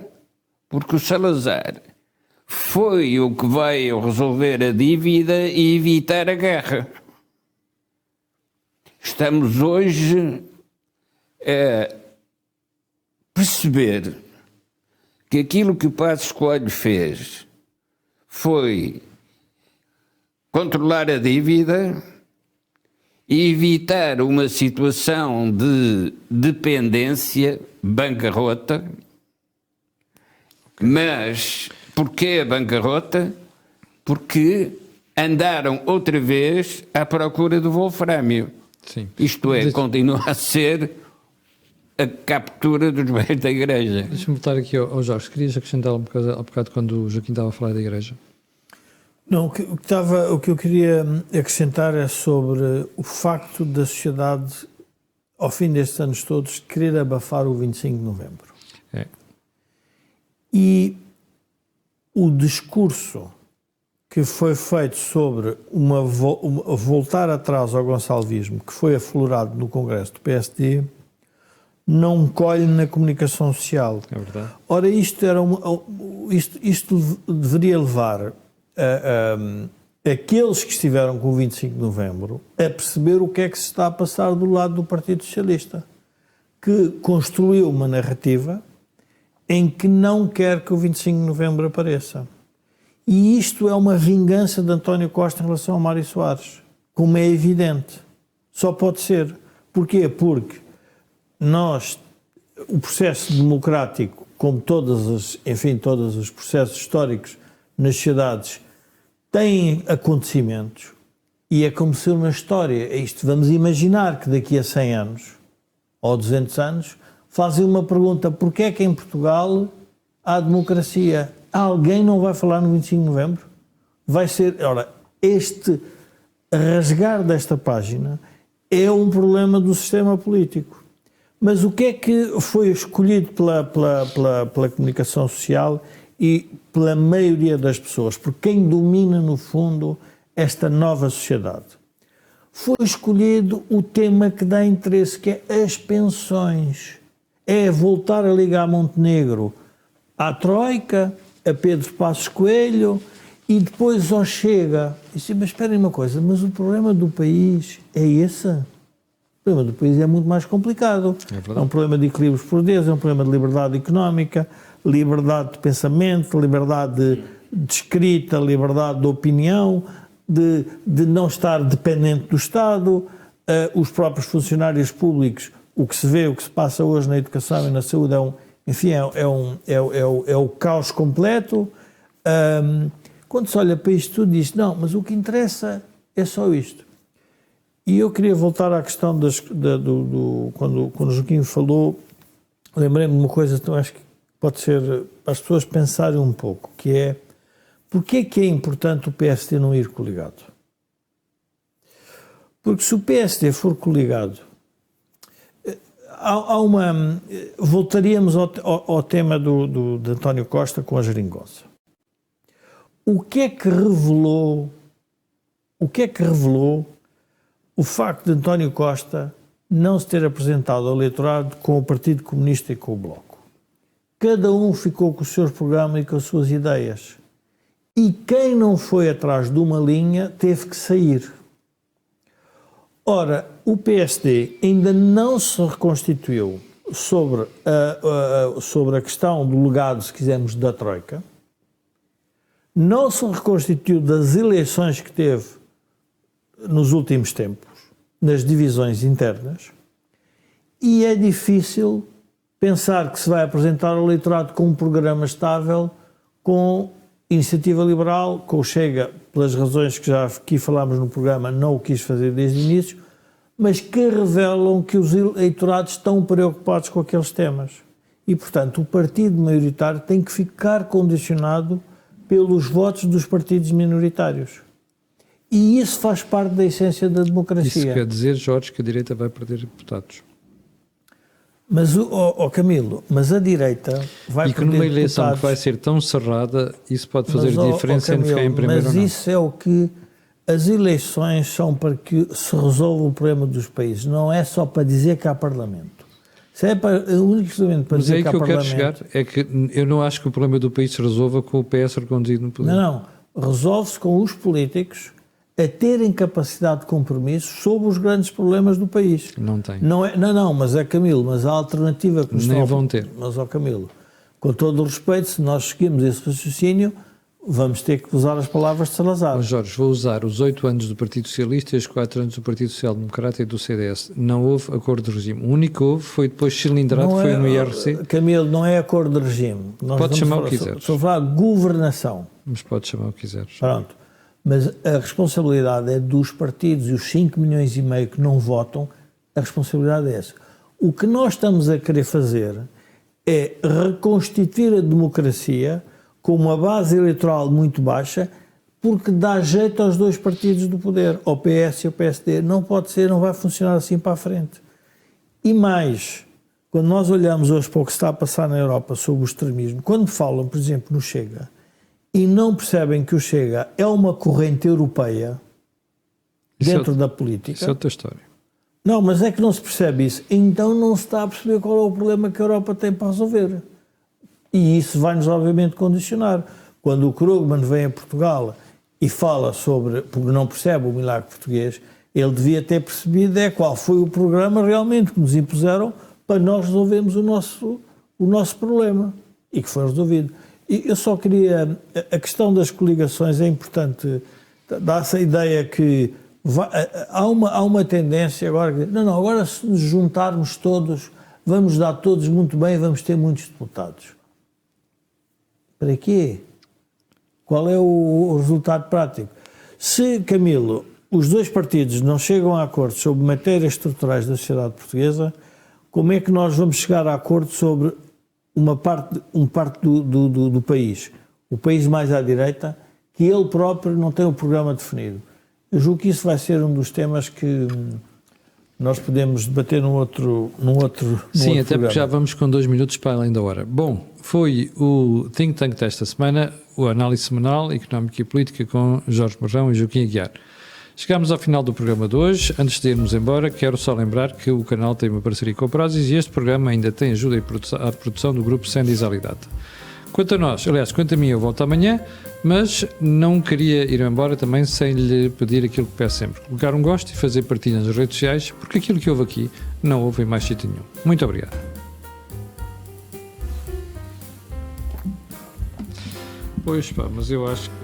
Porque o Salazar foi o que veio resolver a dívida e evitar a guerra. Estamos hoje a perceber que aquilo que o Passos Coelho fez foi controlar a dívida evitar uma situação de dependência, bancarrota. Mas porquê a bancarrota? Porque andaram outra vez à procura do wolframio. Sim. Isto é, continua a ser a captura dos bens da Igreja. Deixa-me voltar aqui ao Jorge. Querias acrescentar um bocado quando o Joaquim estava a falar da Igreja? Não, o que eu queria acrescentar é sobre o facto da sociedade, ao fim destes anos todos, querer abafar o 25 de novembro. É. E o discurso que foi feito sobre voltar atrás ao gonçalvismo, que foi aflorado no Congresso do PSD, não colhe na comunicação social. É verdade. Ora, isto deveria levar aqueles que estiveram com o 25 de novembro a perceber o que é que se está a passar do lado do Partido Socialista, que construiu uma narrativa em que não quer que o 25 de novembro apareça. E isto é uma vingança de António Costa em relação a Mário Soares, como é evidente. Só pode ser. Porquê? Porque o processo democrático, como todos os processos históricos nas sociedades, tem acontecimentos e é como ser uma história. É isto, vamos imaginar que daqui a 100 anos ou 200 anos fazem uma pergunta: porquê é que em Portugal há democracia? Alguém não vai falar no 25 de novembro? Vai ser... Ora, este rasgar desta página é um problema do sistema político. Mas o que é que foi escolhido pela comunicação social e pela maioria das pessoas, por quem domina, no fundo, esta nova sociedade? Foi escolhido o tema que dá interesse, que é as pensões. É voltar a ligar Montenegro à Troika, a Pedro Passos Coelho, e depois ao Chega. E disse, mas esperem uma coisa, mas o problema do país é esse? O problema do país é muito mais complicado. É um problema de equilíbrios poderes, é um problema de liberdade económica, liberdade de pensamento, liberdade de escrita, liberdade de opinião, de não estar dependente do Estado. Os próprios funcionários públicos, o que se vê, o que se passa hoje na educação e na saúde é o caos completo. Quando se olha para isto tudo, diz, não, mas o que interessa é só isto. E eu queria voltar à questão quando o Joaquim falou, lembrei-me de uma coisa que acho que pode ser para as pessoas pensarem um pouco, que é, porquê é que é importante o PSD não ir coligado? Porque se o PSD for coligado, voltaríamos ao tema de António Costa com a geringonça. O que é que revelou o facto de António Costa não se ter apresentado ao eleitorado com o Partido Comunista e com o Bloco? Cada um ficou com os seus programas e com as suas ideias. E quem não foi atrás de uma linha teve que sair. Ora, o PSD ainda não se reconstituiu sobre a questão do legado, se quisermos, da Troika, não se reconstituiu das eleições que teve nos últimos tempos, nas divisões internas, e é difícil pensar que se vai apresentar ao eleitorado com um programa estável, com Iniciativa Liberal, com o Chega, pelas razões que já aqui falámos no programa, não o quis fazer desde o início, mas que revelam que os eleitorados estão preocupados com aqueles temas. E, portanto, o partido maioritário tem que ficar condicionado pelos votos dos partidos minoritários. E isso faz parte da essência da democracia. Isso quer dizer, Jorge, que a direita vai perder deputados. Mas, Camilo, mas a direita vai perder deputados. E que numa eleição que vai ser tão cerrada, isso pode fazer diferença entre quem em primeiro ou não. Mas isso é o que... As eleições são para que se resolva o problema dos países. Não é só para dizer que há Parlamento. Se é unicamente para dizer que há Parlamento... Mas é aí que eu quero chegar. É que eu não acho que o problema do país se resolva com o PS reconduzido no poder. Não. Resolve-se com os políticos a terem capacidade de compromisso sobre os grandes problemas do país. Não tem. Mas Camilo, mas a alternativa que nos nem vão ter. Mas, Camilo, com todo o respeito, se nós seguirmos esse raciocínio, vamos ter que usar as palavras de Salazar. Mas Jorge, vou usar os 8 anos do Partido Socialista e os 4 anos do Partido Social Democrata e do CDS. Não houve acordo de regime. O único que houve foi depois cilindrado, foi no IRC. Camilo, não é acordo de regime. Pode chamar o que quiseres. Estou a falar de governação. Mas pode chamar o que quiseres. Pronto. Mas a responsabilidade é dos partidos e os 5,5 milhões que não votam, a responsabilidade é essa. O que nós estamos a querer fazer é reconstituir a democracia com uma base eleitoral muito baixa, porque dá jeito aos dois partidos do poder, ao PS e ao PSD. Não pode ser, não vai funcionar assim para a frente. E mais, quando nós olhamos hoje para o que está a passar na Europa sobre o extremismo, quando falam, por exemplo, no Chega, e não percebem que o Chega é uma corrente europeia dentro da política... Isso é outra história. Não, mas é que não se percebe isso. Então não se está a perceber qual é o problema que a Europa tem para resolver. E isso vai-nos, obviamente, condicionar. Quando o Krugman vem a Portugal e fala sobre, porque não percebe o milagre português, ele devia ter percebido qual foi o programa realmente que nos impuseram para nós resolvermos o nosso problema. E que foi resolvido. E eu só queria... A questão das coligações é importante. Dá-se a ideia que... Há uma tendência agora... Não, agora se nos juntarmos todos, vamos dar todos muito bem e vamos ter muitos deputados. Para quê? Qual é o resultado prático? Se, Camilo, os dois partidos não chegam a acordo sobre matérias estruturais da sociedade portuguesa, como é que nós vamos chegar a acordo sobre uma parte do país? O país mais à direita, que ele próprio não tem o programa definido. Eu julgo que isso vai ser um dos temas que nós podemos debater num outro Sim, até programa. porque já vamos com 2 minutos para além da hora. Bom, foi o Think Tank desta semana, o Análise Semanal, Económica e Política com Jorge Marrão e Joaquim Aguiar. Chegámos ao final do programa de hoje. Antes de irmos embora, quero só lembrar que o canal tem uma parceria com o Prozis e este programa ainda tem ajuda à produção do grupo Sendis Alidata. Quanto a nós, aliás, quanto a mim, eu volto amanhã, mas não queria ir embora também sem lhe pedir aquilo que peço sempre: colocar um gosto e fazer partilha nas redes sociais, porque aquilo que houve aqui não houve em mais sítio nenhum. Muito obrigado. Pois pá, mas eu acho que